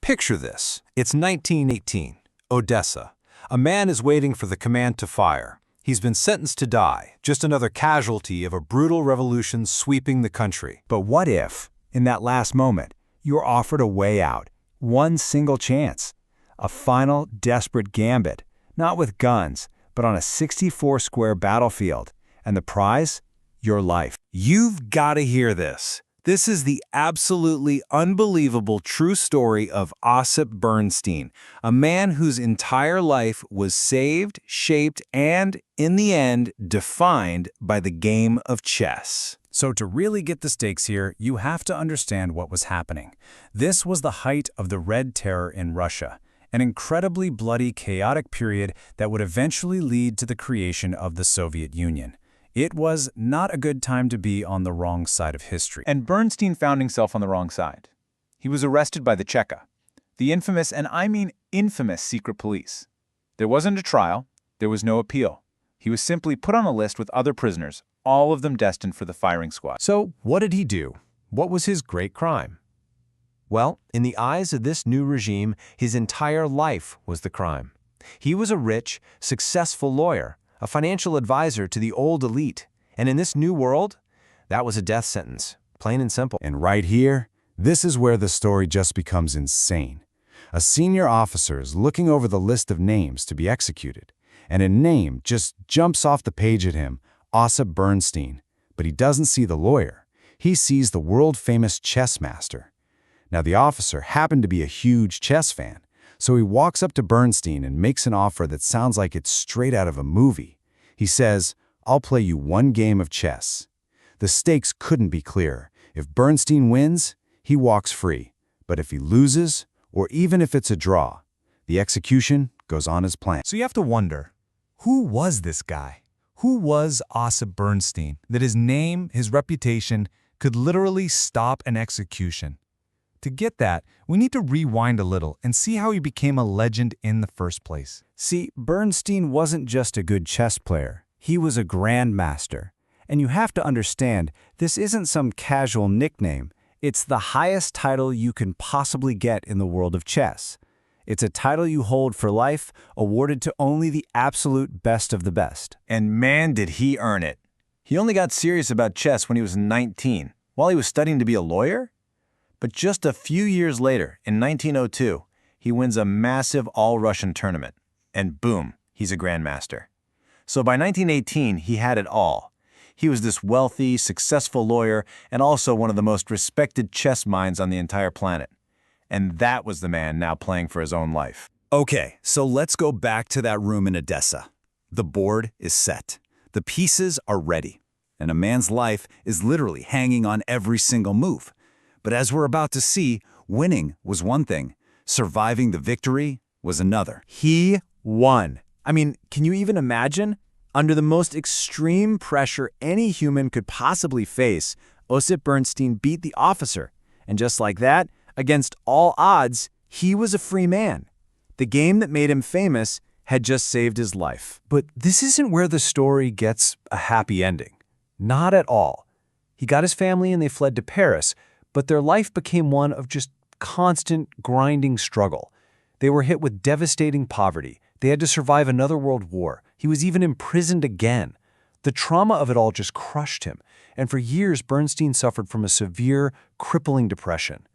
Picture this. It's 1918, Odessa. A man is waiting for the command to fire. He's been sentenced to die, just another casualty of a brutal revolution sweeping the country. But what if, in that last moment, you're offered a way out, one single chance, a final, desperate gambit, not with guns, but on a 64-square battlefield, and the prize? Your life. You've got to hear this. This is the absolutely unbelievable true story of Osip Bernstein, a man whose entire life was saved, shaped, and, in the end, defined by the game of chess. So to really get the stakes here, you have to understand what was happening. This was the height of the Red Terror in Russia, an incredibly bloody, chaotic period that would eventually lead to the creation of the Soviet Union. It was not a good time to be on the wrong side of history. And Bernstein found himself on the wrong side. He was arrested by the Cheka, the infamous, and I mean infamous, secret police. There wasn't a trial. There was no appeal. He was simply put on a list with other prisoners, all of them destined for the firing squad. So, what did he do? What was his great crime? Well, in the eyes of this new regime, his entire life was the crime. He was a rich, successful lawyer, a financial advisor to the old elite. And in this new world, that was a death sentence, plain and simple. And right here, this is where the story just becomes insane. A senior officer is looking over the list of names to be executed, and a name just jumps off the page at him, Osip Bernstein. But he doesn't see the lawyer. He sees the world-famous chess master. Now, the officer happened to be a huge chess fan, so he walks up to Bernstein and makes an offer that sounds like it's straight out of a movie. He says, "I'll play you one game of chess." The stakes couldn't be clearer. If Bernstein wins, he walks free. But if he loses, or even if it's a draw, the execution goes on as planned. So you have to wonder, who was this guy? Who was Osip Bernstein, that his name, his reputation, could literally stop an execution? To get that, we need to rewind a little and see how he became a legend in the first place. See, Bernstein wasn't just a good chess player. He was a grandmaster. And you have to understand, this isn't some casual nickname. It's the highest title you can possibly get in the world of chess. It's a title you hold for life, awarded to only the absolute best of the best. And man, did he earn it. He only got serious about chess when he was 19, while he was studying to be a lawyer. But just a few years later, in 1902, he wins a massive all-Russian tournament. And boom, he's a grandmaster. So by 1918, he had it all. He was this wealthy, successful lawyer and also one of the most respected chess minds on the entire planet. And that was the man now playing for his own life. Okay, so let's go back to that room in Odessa. The board is set. The pieces are ready. And a man's life is literally hanging on every single move. But as we're about to see, winning was one thing. Surviving the victory was another. He won. I mean, can you even imagine? Under the most extreme pressure any human could possibly face, Osip Bernstein beat the officer. And just like that, against all odds, he was a free man. The game that made him famous had just saved his life. But this isn't where the story gets a happy ending. Not at all. He got his family and they fled to Paris, but their life became one of just constant, grinding struggle. They were hit with devastating poverty. They had to survive another world war. He was even imprisoned again. The trauma of it all just crushed him, and for years Bernstein suffered from a severe, crippling depression.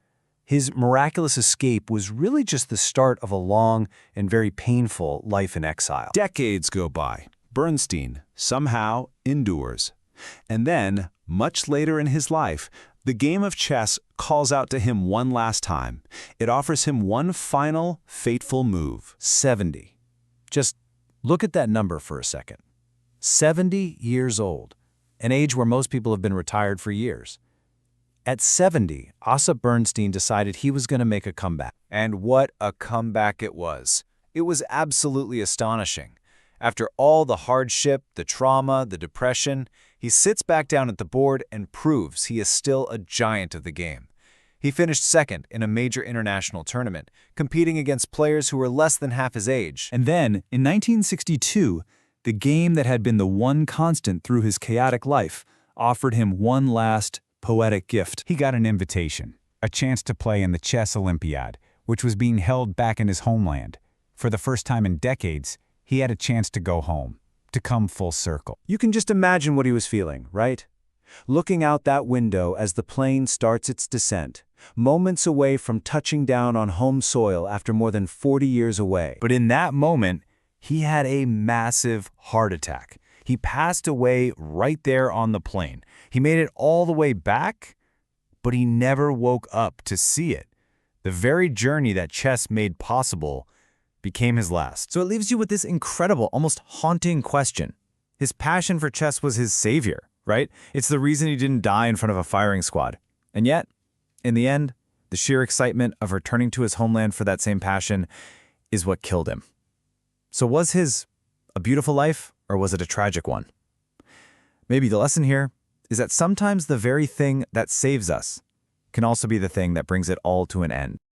His miraculous escape was really just the start of a long and very painful life in exile. Decades go by. Bernstein somehow endures. And then, much later in his life, the game of chess calls out to him one last time. It offers him one final, fateful move. 70. Just look at that number for a second. 70 years old, an age where most people have been retired for years. At 70, Osip Bernstein decided he was going to make a comeback. And what a comeback it was. It was absolutely astonishing. After all the hardship, the trauma, the depression, he sits back down at the board and proves he is still a giant of the game. He finished second in a major international tournament, competing against players who were less than half his age. And then, in 1962, the game that had been the one constant through his chaotic life offered him one last poetic gift. He got an invitation, a chance to play in the Chess Olympiad, which was being held back in his homeland. For the first time in decades, he had a chance to go home, to come full circle. You can just imagine what he was feeling, right? Looking out that window as the plane starts its descent, moments away from touching down on home soil after more than 40 years away. But in that moment, he had a massive heart attack. He passed away right there on the plane. He made it all the way back, but he never woke up to see it. The very journey that chess made possible became his last. So it leaves you with this incredible, almost haunting question. His passion for chess was his savior, right? It's the reason he didn't die in front of a firing squad. And yet, in the end, the sheer excitement of returning to his homeland for that same passion is what killed him. So was his a beautiful life, or was it a tragic one? Maybe the lesson here is that sometimes the very thing that saves us can also be the thing that brings it all to an end.